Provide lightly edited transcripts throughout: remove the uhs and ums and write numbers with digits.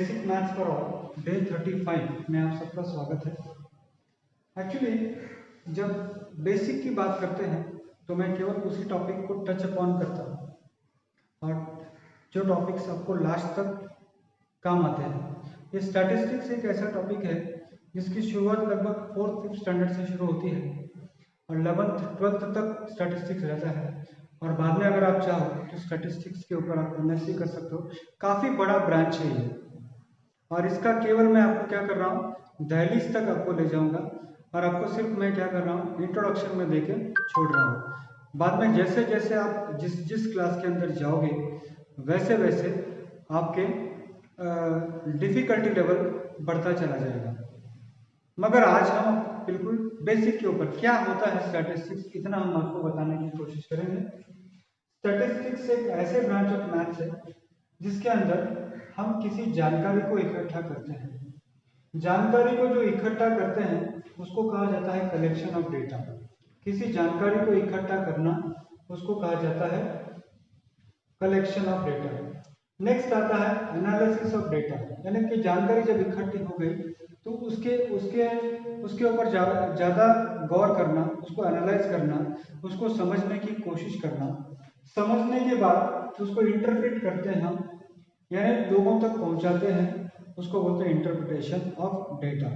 Basic maths for all day 35 में आप सबका स्वागत है। एक्चुअली जब बेसिक की बात करते हैं तो मैं केवल उसी टॉपिक को टच अपॉन करता हूँ और जो टॉपिक्स आपको लास्ट तक काम आते हैं। ये स्टैटिस्टिक्स एक ऐसा टॉपिक है जिसकी शुरुआत लगभग 4th स्टैंडर्ड से शुरू होती है और 11th 12th तक स्टैटिस्टिक्स रहता है और बाद में अगर आप चाहो तो स्टैटिस्टिक्स के ऊपर आप एमएससी कर सकते हो। काफ़ी बड़ा ब्रांच है ये और इसका केवल मैं आपको क्या कर रहा हूँ, दहलीज तक आपको ले जाऊंगा और आपको सिर्फ मैं क्या कर रहा हूँ, इंट्रोडक्शन में देके छोड़ रहा हूँ। बाद में जैसे जैसे आप जिस जिस क्लास के अंदर जाओगे वैसे वैसे आपके डिफ़िकल्टी लेवल बढ़ता चला जाएगा। मगर आज हम बिल्कुल बेसिक के ऊपर क्या होता है स्टैटिस्टिक्स, इतना हम आपको बताने की कोशिश करेंगे। स्टैटिस्टिक्स एक ऐसे ब्रांच ऑफ मैथ्स है जिसके अंदर हम किसी जानकारी को इकट्ठा करते हैं। जानकारी को जो इकट्ठा करते हैं उसको कहा जाता है कलेक्शन ऑफ डेटा। किसी जानकारी को इकट्ठा करना उसको कहा जाता है कलेक्शन ऑफ डेटा। नेक्स्ट आता है एनालिसिस ऑफ डेटा, यानी कि जानकारी जब इकट्ठी हो गई तो उसके उसके उसके ऊपर ज़्यादा गौर करना, उसको एनालाइज करना, उसको समझने की कोशिश करना। समझने के बाद उसको इंटरप्रेट करते हैं हम, यानी लोगों तक पहुंचाते हैं, उसको बोलते हैं इंटरप्रिटेशन ऑफ डेटा।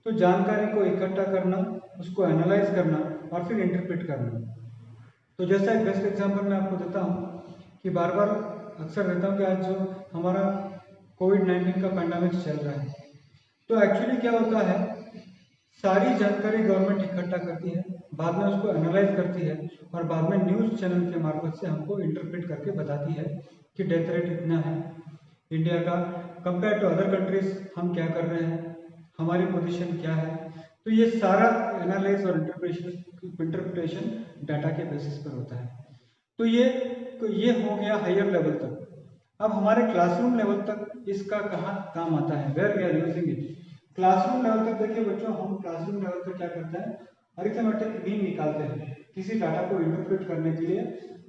तो जानकारी को इकट्ठा करना, उसको एनालाइज करना और फिर इंटरप्रेट करना। तो जैसा एक बेस्ट एग्जांपल मैं आपको देता हूँ कि बार बार अक्सर रहता हूँ कि आज जो हमारा कोविड-19 का पैंडेमिक चल रहा है, तो एक्चुअली क्या होता है, सारी जानकारी गवर्नमेंट इकट्ठा करती है, बाद में उसको एनालाइज करती है और बाद में न्यूज़ चैनल के मार्फत से हमको इंटरप्रेट करके बताती है कि डेथ रेट इतना है इंडिया का, कंपेयर टू अदर कंट्रीज हम क्या कर रहे हैं, हमारी पोजीशन क्या है। तो ये सारा एनालाइज और इंटरप्रिटेशन डाटा के बेसिस पर होता है। तो ये हो गया हायर लेवल तक। अब हमारे क्लासरूम लेवल तक इसका कहाँ काम आता है, where we are using it. Classroom level तक देखिए बच्चों, हम क्लासरूम लेवल पर क्या करते हैं, अरिथमेटिक मीन निकालते हैं किसी डाटा को इंटरप्रेट करने के लिए।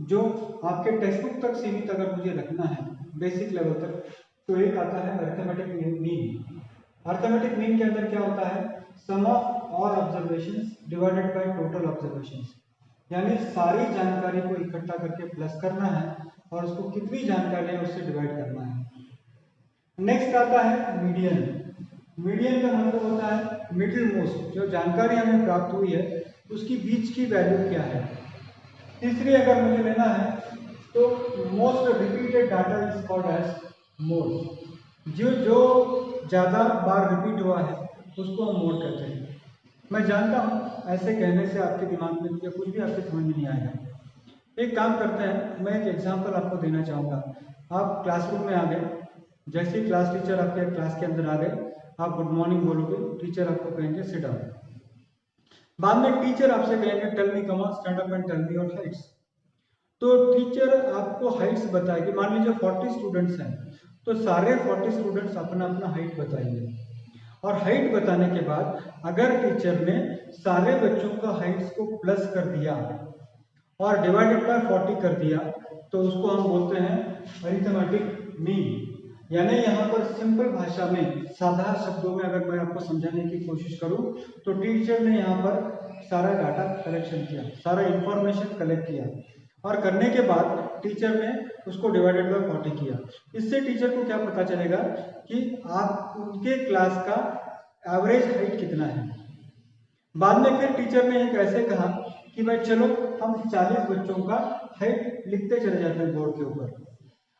जो आपके टेक्स्ट बुक तक सीमित अगर मुझे रखना है बेसिक लेवल तक, तो एक आता है अरिथमेटिक मीन। अरिथमेटिक मीन के अंदर क्या होता है, sum of all observations divided by total observations, यानी सारी जानकारी को इकट्ठा करके प्लस करना है और उसको कितनी जानकारी है उससे डिवाइड करना है। नेक्स्ट आता है मीडियन। मीडियन का मतलब होता है मिडिल मोस्ट, जो जानकारी हमें प्राप्त हुई है उसकी बीच की वैल्यू क्या है। तीसरी अगर मुझे लेना है तो most repeated data is called as mode. जो ज़्यादा बार रिपीट हुआ है उसको हम मोड कहते हैं। मैं जानता हूँ ऐसे कहने से आपके दिमाग में या कुछ भी आपके समझ में नहीं आएगा। एक काम करते हैं, मैं एक एग्जांपल आपको देना चाहूँगा। आप क्लासरूम में आ गए, जैसे ही क्लास टीचर आपके क्लास के अंदर आ गए, आप गुड मॉर्निंग बोलोगे, टीचर आपको कहेंगे सिट डाउन। बाद में टीचर आपसे कहेंगे tell me, come on stand up and tell me your heights. तो टीचर आपको हाइट्स बताएगी। मान लीजिए 40 स्टूडेंट्स हैं तो सारे 40 स्टूडेंट्स अपना अपना हाइट बताएंगे और हाइट बताने के बाद अगर टीचर ने सारे बच्चों का हाइट्स को प्लस कर दिया और डिवाइडेड बाय 40 कर दिया तो उसको हम बोलते हैं अरिथमेटिक मीन। यानी यहाँ पर सिंपल भाषा में, साधारण शब्दों में अगर मैं आपको समझाने की कोशिश करूँ तो टीचर ने यहाँ पर सारा डाटा कलेक्शन किया, सारा इंफॉर्मेशन कलेक्ट किया और करने के बाद टीचर ने उसको डिवाइडेड बाय 40 किया। इससे टीचर को क्या पता चलेगा कि आप उनके क्लास का एवरेज हाइट कितना है। बाद में फिर टीचर ने एक ऐसे कहा कि भाई चलो हम 40 बच्चों का हाइट लिखते चले जाते हैं बोर्ड के ऊपर,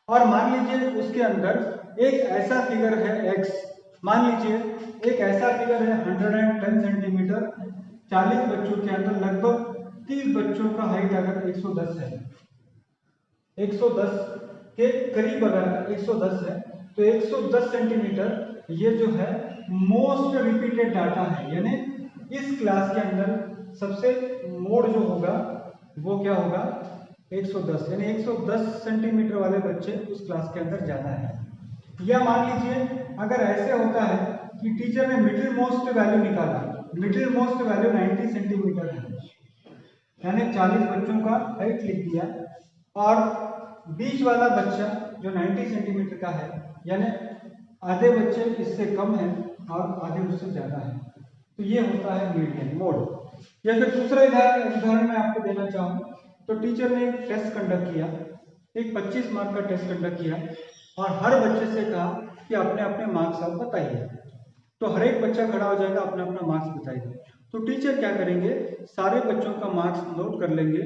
और मान लीजिए उसके अंदर एक ऐसा फिगर है x, मान लीजिए एक ऐसा फिगर है 110 सेंटीमीटर। 40 बच्चों के अंदर लगभग 30 बच्चों का हाइट अगर 110 है, 110 के करीब अगर 110 है तो 110 सेंटीमीटर ये जो है मोस्ट रिपीटेड डाटा है। यानी इस क्लास के अंदर सबसे मोड जो होगा वो क्या होगा, 110, यानी 110 सेंटीमीटर वाले बच्चे उस क्लास के अंदर ज्यादा है। या मान लीजिए अगर ऐसे होता है कि टीचर ने मिडिल मोस्ट वैल्यू निकाला, मिडिल मोस्ट वैल्यू 90 सेंटीमीटर है, यानी 40 बच्चों का हाइट लिख दिया और बीच वाला बच्चा जो 90 सेंटीमीटर का है, यानी आधे बच्चे इससे कम हैं और आधे उससे ज़्यादा हैं। तो ये होता है मीडियन मोड। या फिर दूसरा उदाहरण मैं आपको देना चाहूँ तो टीचर ने एक टेस्ट कंडक्ट किया, एक 25 मार्क का टेस्ट कंडक्ट किया और हर बच्चे से कहा कि अपने अपने मार्क्स आप बताइए। तो हर एक बच्चा खड़ा हो जाएगा, अपना अपना मार्क्स बताएगा। तो टीचर क्या करेंगे, सारे बच्चों का मार्क्स नोट कर लेंगे,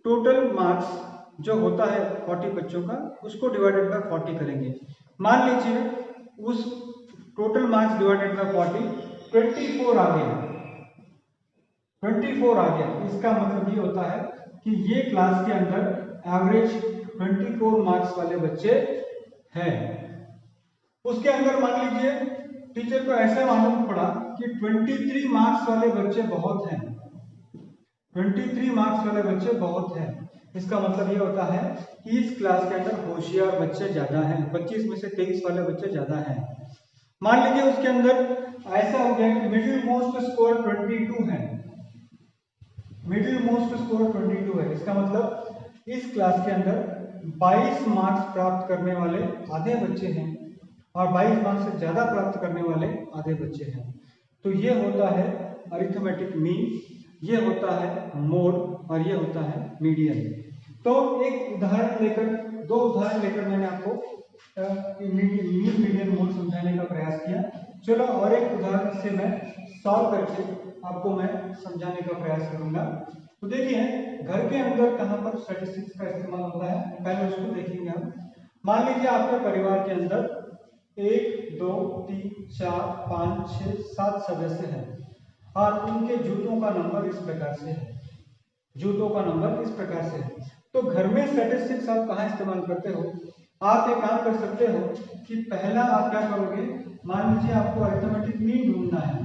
टोटल मार्क्स जो होता है 40 बच्चों का उसको डिवाइडेड बाय 40 करेंगे। मान लीजिए उस टोटल मार्क्स डिवाइडेड बाय 40 24 आ गया, 24 आ गया। इसका मतलब ये होता है कि ये क्लास के अंदर एवरेज 24 मार्क्स वाले बच्चे हैं। उसके अंदर मान लीजिए टीचर को ऐसा मालूम पड़ा कि 23 मार्क्स वाले बच्चे बहुत हैं, 23 मार्क्स वाले बच्चे बहुत हैं। इसका मतलब ये होता है कि इस क्लास के अंदर होशियार बच्चे ज्यादा हैं, 25 में से 23 वाले बच्चे ज्यादा हैं। मान लीजिए उसके अंदर ऐसा हो गया कि मिडिल मोस्ट स्कोर 22 है, मिडिल मोस्ट स्कोर 22 है। इसका मतलब इस क्लास के अंदर 22 मार्क्स प्राप्त करने वाले आधे बच्चे हैं और 22 मार्क्स से ज्यादा प्राप्त करने वाले आधे बच्चे हैं। तो ये होता है अरिथमेटिक मीन, ये होता है मोड और ये होता है मीडियन। तो एक उदाहरण लेकर, दो उदाहरण लेकर मैंने आपको मीन मीडियन मोड समझाने का प्रयास किया। चलो और एक उदाहरण से मैं सॉल्व करके आपको मैं समझाने का प्रयास करूंगा। तो देखिए घर के अंदर कहां पर स्टैटिस्टिक्स का इस्तेमाल होता है, पहले उसको देखेंगे हम। मान लीजिए आपके परिवार के अंदर 1 2 3 4 5 6 7 सदस्य हैं और उनके जूतों का नंबर इस प्रकार से है, जूतों का नंबर इस प्रकार से है। तो घर में स्टैटिस्टिक्स आप कहाँ इस्तेमाल करते हो? आप एक काम कर सकते हो कि पहला आप क्या करोगे, मान लीजिए आपको अरिथमेटिक मीन ढूंढना है,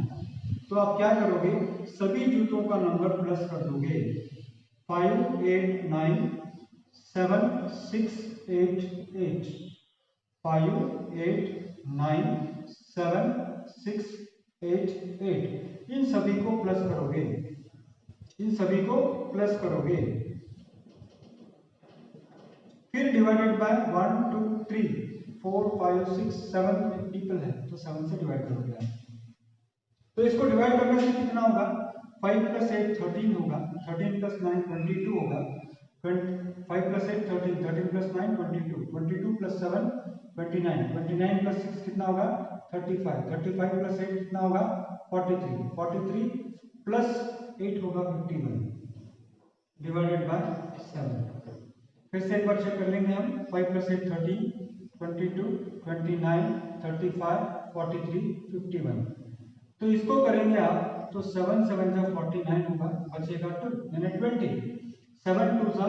तो आप क्या करोगे, सभी जूतों का नंबर प्लस कर दोगे। 5 8 9 7 6 8 8, 5 8 9 7 6 8 8, इन सभी को प्लस करोगे, इन सभी को प्लस करोगे। फिर डिवाइडेड बाय 1 2 3 4 5 6 7 पीपल है, तो 7 से डिवाइड करोगे आप। तो इसको डिवाइड करने से कितना होगा, 5 + 8 13 होगा, 13 + 9 22 होगा, 5 + 8 13, 13 + 9 22, 22 + 7 29, 29 + 6 कितना होगा 35, 35 + 8 कितना होगा 43, 43 + 8 होगा 51 डिवाइडेड बाय 7। फिर से एक बार चेक कर लेंगे हम, 5 + 8 13, 22 29 35 43 51। तो इसको करेंगे आप तो 7 7 जा 49 होगा, बचेगा 2 यानी 20, 7 2 जा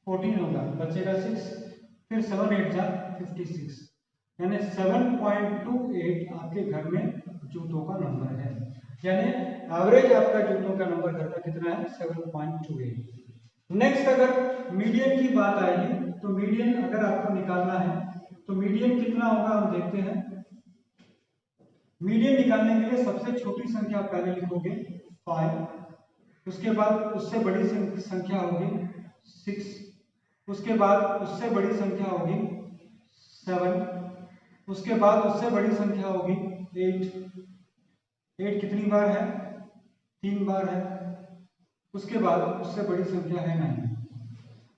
14 होगा, बचेगा 6, फिर 7 8 जा 56 यानी 7.28 आपके घर में जूतों का नंबर है। यानी एवरेज आपका जूतों का नंबर घर का कितना है 7.28। नेक्स्ट अगर मीडियन की बात आएगी तो मीडियन अगर आपको निकालना है तो मीडियन कितना होगा हम देखते हैं। मीडियन निकालने के लिए सबसे छोटी संख्या पहले लिखोगे 5, उसके बाद उससे बड़ी संख्या होगी 6, उसके बाद उससे बड़ी संख्या होगी 7, उसके बाद उससे बड़ी संख्या होगी 8, 8 कितनी बार है 3 बार है, उसके बाद उससे बड़ी संख्या है 9।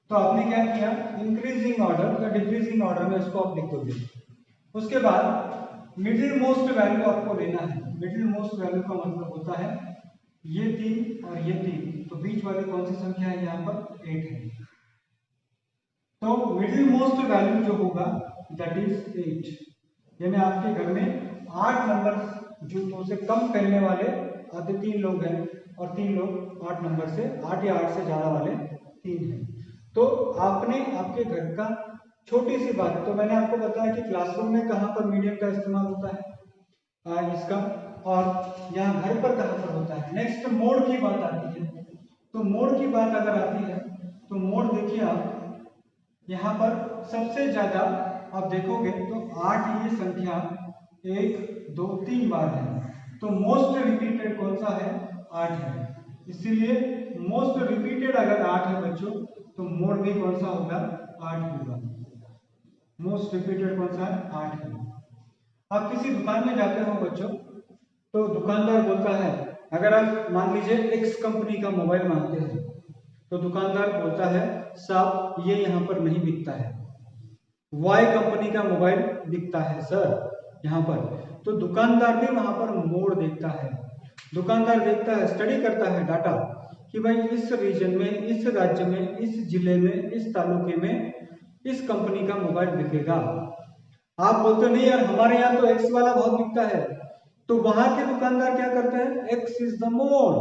तो आपने क्या किया, इंक्रीजिंग ऑर्डर या डिक्रीजिंग ऑर्डर में इसको आप लिख दोगे। उसके बाद मिडिल मोस्ट वैल्यू आपको लेना है। मिडिल मोस्ट वैल्यू का मतलब होता है ये 3 और ये 3, तो बीच वाली कौन सी संख्या है, यहाँ पर 8 है। तो मिडिल मोस्ट वैल्यू जो होगा दैट इज 8, यानी आपके घर में 8 नंबर जूतों से कम पहनने वाले आधे 3 लोग हैं और 3 लोग 8 नंबर से 8 या 8 से ज्यादा वाले 3 हैं। तो आपने आपके घर का छोटी सी बात, तो मैंने आपको बताया कि क्लासरूम में कहाँ पर मीडियम का इस्तेमाल होता है इसका, और यहाँ घर पर कहाँ पर होता है। नेक्स्ट मोड की बात आती है, तो मोड की बात अगर आती है तो मोड देखिए आप यहाँ पर सबसे ज्यादा आप देखोगे तो 8 ये संख्या 1 2 3 बार है, तो मोस्ट रिपीटेड कौन सा है 8 है, इसीलिए मोस्ट रिपीटेड अगर 8 है बच्चों तो मोड भी कौन सा होगा 8 होगा। मोस्ट रिपीटेड कौन सा है 8 है। आप किसी दुकान में जाते हो बच्चों, तो दुकानदार बोलता है, अगर आप मान लीजिए एक्स कंपनी का मोबाइल मांगते हैं, तो दुकानदार बोलता है साहब ये यहाँ पर नहीं बिकता है, वाई कंपनी का मोबाइल बिकता है सर यहाँ पर। तो दुकानदार भी वहां पर मोड़ देखता है, दुकानदार देखता है, स्टडी करता है डाटा कि भाई इस रीजन में, इस राज्य में, इस जिले में, इस तालुके में इस कंपनी का मोबाइल बिकेगा। आप बोलते नहीं यार हमारे यहाँ तो एक्स वाला बहुत बिकता है, तो वहां के दुकानदार क्या करते हैं, एक्स इज द मोर,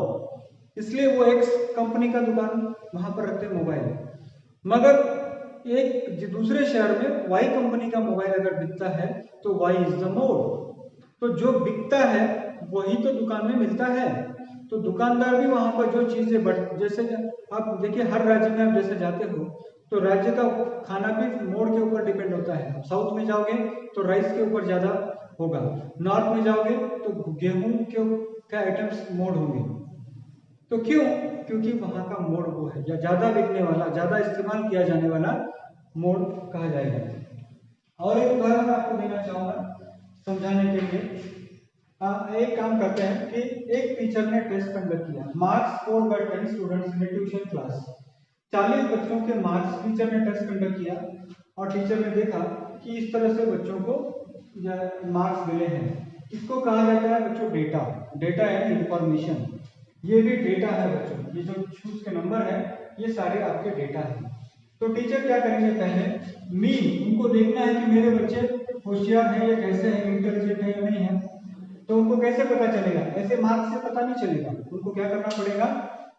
इसलिए वो एक्स कंपनी का दुकान वहां पर रखते हैं मोबाइल। मगर एक दूसरे शहर में वाई कंपनी का मोबाइल अगर बिकता है तो वाई इज द मोर, तो जो बिकता है वही तो दुकान में मिलता है। तो दुकानदार भी वहां पर जो चीजें बढ़, जैसे आप देखिए हर राज्य में आप जैसे जाते हो तो राज्य का खाना भी मोड़ के ऊपर डिपेंड होता है। साउथ में जाओगे तो राइस के ऊपर ज्यादा होगा, नॉर्थ में जाओगे तो गेहूं के आइटम्स मोड़ होंगे। तो क्यों? क्योंकि वहां का मोड़ वो है, या ज्यादा बिकने वाला, ज्यादा इस्तेमाल किया जाने वाला मोड़ कहा जाएगा। और एक उदाहरण आपको देना चाहूंगा समझाने के लिए। एक काम करते हैं कि एक टीचर ने टेस्ट कंडक्ट किया, marks scored by 10 students in A tuition class. 40 बच्चों के मार्क्स टीचर ने टेस्ट कंडक्ट किया और टीचर ने देखा कि इस तरह से बच्चों को मार्क्स मिले हैं। इसको कहा जाता है बच्चों डेटा। डेटा है इंफॉर्मेशन, ये भी डेटा है बच्चों, ये जो चूज के नंबर है ये सारे आपके डेटा है। तो टीचर क्या करेंगे, पहले मीन, उनको देखना है कि मेरे बच्चे होशियार हैं या कैसे हैं, इंटेलिजेंट है या नहीं है। तो उनको कैसे पता चलेगा, ऐसे मार्क्स से पता नहीं चलेगा, उनको क्या करना पड़ेगा,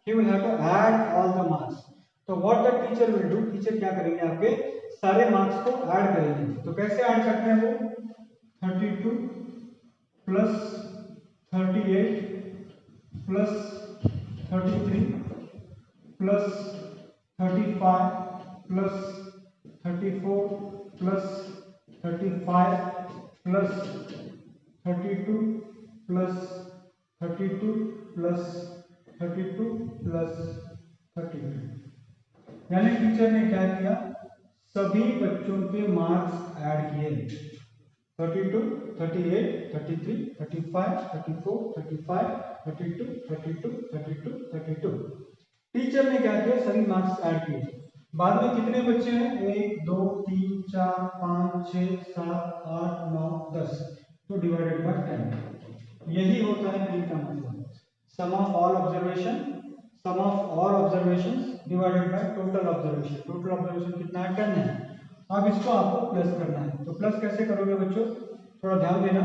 he will have to add all the marks. तो what the teacher will do, teacher क्या करेंगे, आपके सारे मार्क्स को ऐड करेंगे। तो कैसे ऐड करते हैं वो, 32 plus 38 plus 33 plus 35 plus 34 plus 35 plus 32 plus 32 plus 32 plus 32। यानी टीचर ने क्या किया, सभी बच्चों के मार्क्स ऐड किए, 32 38 33 35 34 35 32 32 32 32। टीचर ने क्या किया, सभी मार्क्स ऐड किए। बाद में कितने बच्चे हैं, 1 2 3 4 5 6 7 8 9 10, तो डिवाइडेड बाय 10। यही होता है मीन का मतलब, sum of all observation, sum of all observations divided by total observation. Total observation कितना है, 10 है। अब इसको आपको प्लस करना है, तो प्लस कैसे करोगे बच्चों, थोड़ा ध्यान देना।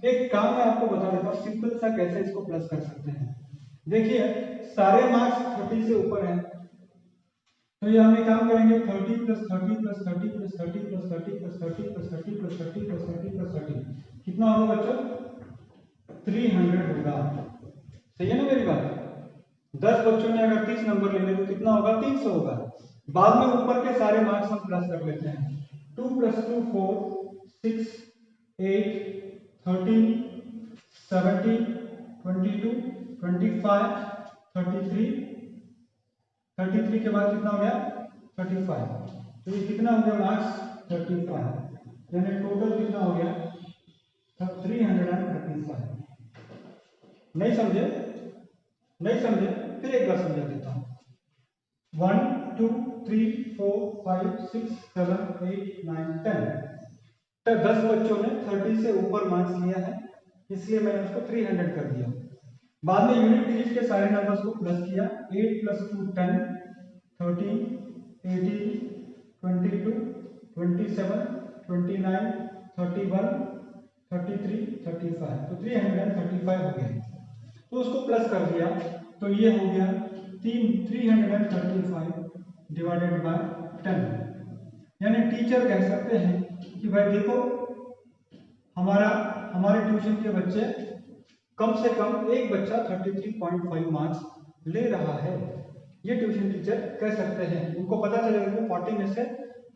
एक काम मैं आपको बता देता हूँ सिंपल सा, कैसे इसको प्लस कर सकते हैं। देखिए सारे मार्क्स 30 से ऊपर हैं, तो ये हम एक काम करेंगे, 30 plus 30 plus 30 plus 30 plus 30 plus 30 plus 30 plus 30 plus 30 plus 30, कितना होगा बच्चों, 300 होगा। सही है ना मेरी बात, 10 बच्चों ने अगर 30 नंबर ले लिए तो कितना होगा, 300 होगा। बाद में ऊपर के सारे मार्क्स हम प्लस कर लेते हैं, 2 प्लस 2 4 6 8 13 17 22 25 33 33 के बाद कितना हो गया, 35। तो ये कितना हो गया मार्क्स, 35, यानी टोटल कितना हो गया, 335। नहीं समझे, नहीं समझे, फिर एक बार समझा देता हूँ। 1 2 3 4 5 6 7 8 9 10, तो 10 बच्चों ने 30 से ऊपर मार्क्स लिया है, इसलिए मैंने उसको 300 कर दिया। बाद में यूनिट डिजिट के सारे नंबर्स को प्लस किया, 8 प्लस 2 10 13 18 22 27 29 31 33 35, तो 335 हो गया। तो उसको प्लस कर दिया, तो ये हो गया 335 डिवाइडेड बाय 10। यानी टीचर कह सकते हैं कि भाई देखो हमारे ट्यूशन के बच्चे कम से कम एक बच्चा 33.5 मार्क्स ले रहा है, ये ट्यूशन टीचर कह सकते हैं। उनको पता चलेगा कि 40 में से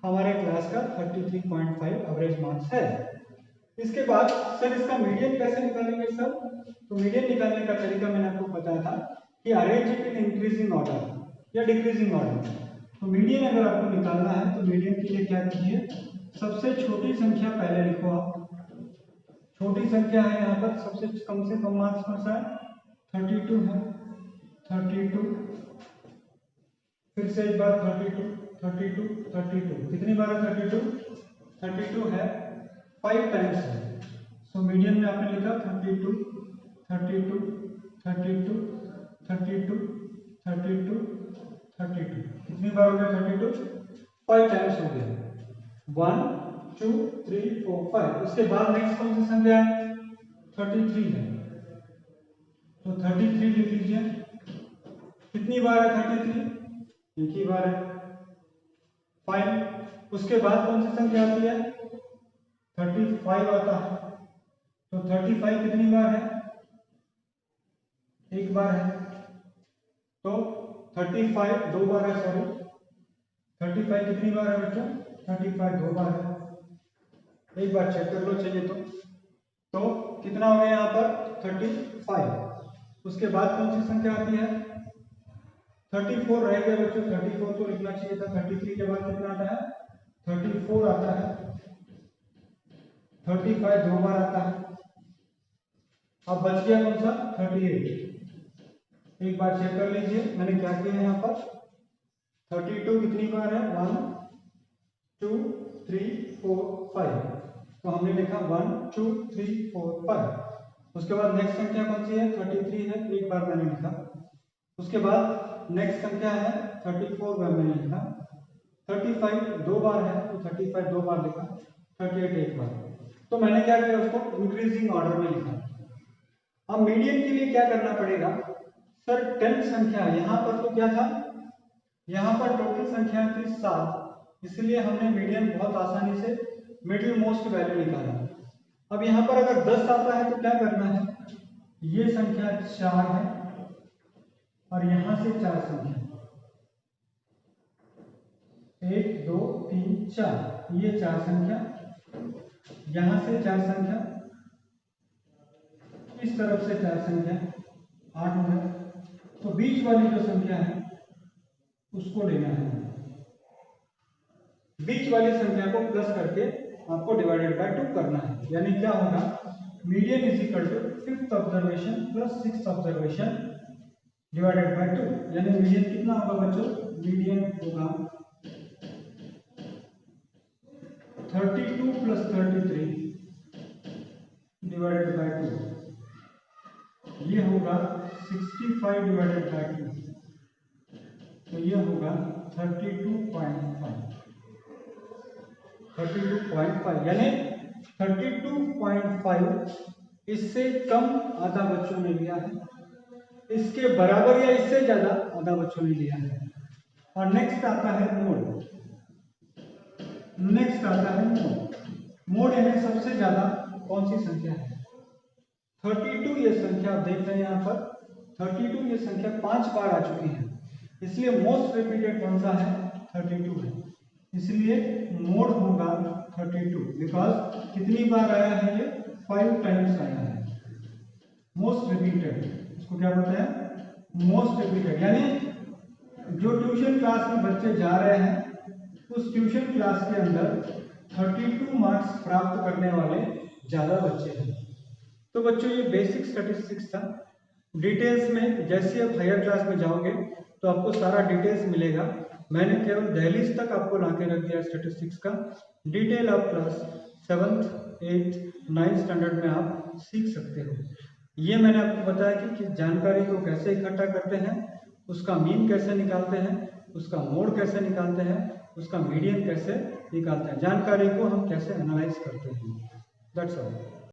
हमारे क्लास का 33.5 एवरेज मार्क्स है। इसके बाद सर इसका मीडियन कैसे निकालेंगे सर, तो मीडियन निकालने का तरीका मैंने आपको बताया था कि arrange it in increasing order या डिक्रीजिंग ऑर्डर। तो मीडियन अगर आपको निकालना है तो मीडियन के लिए क्या कीजिए, सबसे छोटी संख्या पहले लिखो आप, छोटी संख्या है यहाँ पर, सबसे कम से कम मार्क्स कौन सा है, 32 है, 32। फिर से एक बार 32, 32, 32, कितनी बार है 32, 32 है, 5 टाइम्स है। सो मीडियन में आपने लिखा 32, 32, 32, 32, 32, 32, कितनी बार हो गया 32, 5 टाइम्स हो गया, 1 2 3 4 5। उसके बाद नेक्स्ट कौन सी संख्या है, 33 है, तो 33 लिख लीजिए, कितनी बार है 33, एक ही बार है, 5। उसके बाद कौन सी संख्या आती है, 35 आता है, तो 35 कितनी बार है, एक बार है, तो 35 दो बार है, सॉरी 35 कितनी बार है बच्चों, 35 दो बार है, एक बार चेक कर लो चाहिए तो कितना हो गया यहाँ पर 35। उसके बाद कौन सी संख्या आती है, 34 रह गया बच्चों, 34 तो लिखना चाहिए था, 33 के बाद कितना आता है, 34 आता है, 35 दो बार आता है, अब बच गया कौन सा 38। एक बार चेक कर लीजिए मैंने क्या किया है यहाँ पर, 32 कितनी बार है, 1 2 3 4 5, तो हमने लिखा 1 2 3 4 5। उसके बाद नेक्स्ट संख्या कौन सी है, 33 है, एक बार मैंने लिखा। उसके बाद नेक्स्ट संख्या है 34 बार मैंने लिखा, 35 दो बार है तो 35 दो बार लिखा, 38 एक बार। तो मैंने क्या किया, उसको इंक्रीजिंग ऑर्डर में लिखा। अब मीडियन के लिए क्या करना पड़ेगा, सर 10 संख्या, यहाँ पर तो क्या था, यहाँ पर टोटल संख्या थी 7, इसलिए हमने मीडियन बहुत आसानी से मिडिल मोस्ट वैल्यू निकाला। अब यहाँ पर अगर 10 आता है तो क्या करना है, ये संख्या 4 है और यहाँ से 4 संख्या, 1 2 3 4, ये 4 संख्या, यहाँ से 4 संख्या, इस तरफ से 4 संख्या, 8 हो गया। तो बीच वाली जो संख्या है उसको लेना है, बीच वाली संख्या को प्लस करके आपको डिवाइडेड बाय 2 करना है, यानी क्या होगा, median is equal to 5th observation plus 6th observation divided by 2, यानी मीडियन कितना होगा बच्चों, मीडियन होगा 32 प्लस 33 डिवाइडेड बाय 2, ये होगा 65 डिवाइडेड बाय 2, तो ये होगा 32.5, यानी 32.5, इससे कम आधा बच्चों ने लिया है, इसके बराबर या इससे ज्यादा आधा बच्चों ने लिया है। और नेक्स्ट आता है मोड, नेक्स्ट आता है मोड, मोड यानी सबसे ज्यादा कौन सी संख्या है, 32। ये संख्या आप देख रहे हैं यहाँ पर 32, ये संख्या 5 बार आ चुकी है, इसलिए मोस्ट रिपीटेड कौन सा है, 32 है, इसलिए मोड होगा 32, बिकॉज कितनी बार आया है, ये 5 टाइम्स आया है। मोस्ट रिपीटेड, इसको क्या बोलते हैं, मोस्ट रिपीटेड, यानी जो ट्यूशन क्लास में बच्चे जा रहे हैं उस ट्यूशन क्लास के अंदर 32 मार्क्स प्राप्त करने वाले ज्यादा बच्चे हैं। तो बच्चों ये बेसिक स्टैटिस्टिक्स था। डिटेल्स में जैसे आप हायर क्लास में जाओगे तो आपको सारा डिटेल्स मिलेगा, मैंने केवल दहलीज तक आपको ला के रख दिया स्टैटिस्टिक्स का। डिटेल आप class 7th 8th 9th standard में आप सीख सकते हो। ये मैंने आपको बताया कि जानकारी को कैसे इकट्ठा करते हैं, उसका मीन कैसे निकालते हैं, उसका मोड कैसे निकालते हैं, उसका मीडियन कैसे निकालते हैं, जानकारी को हम कैसे एनालाइज करते हैं। That's all.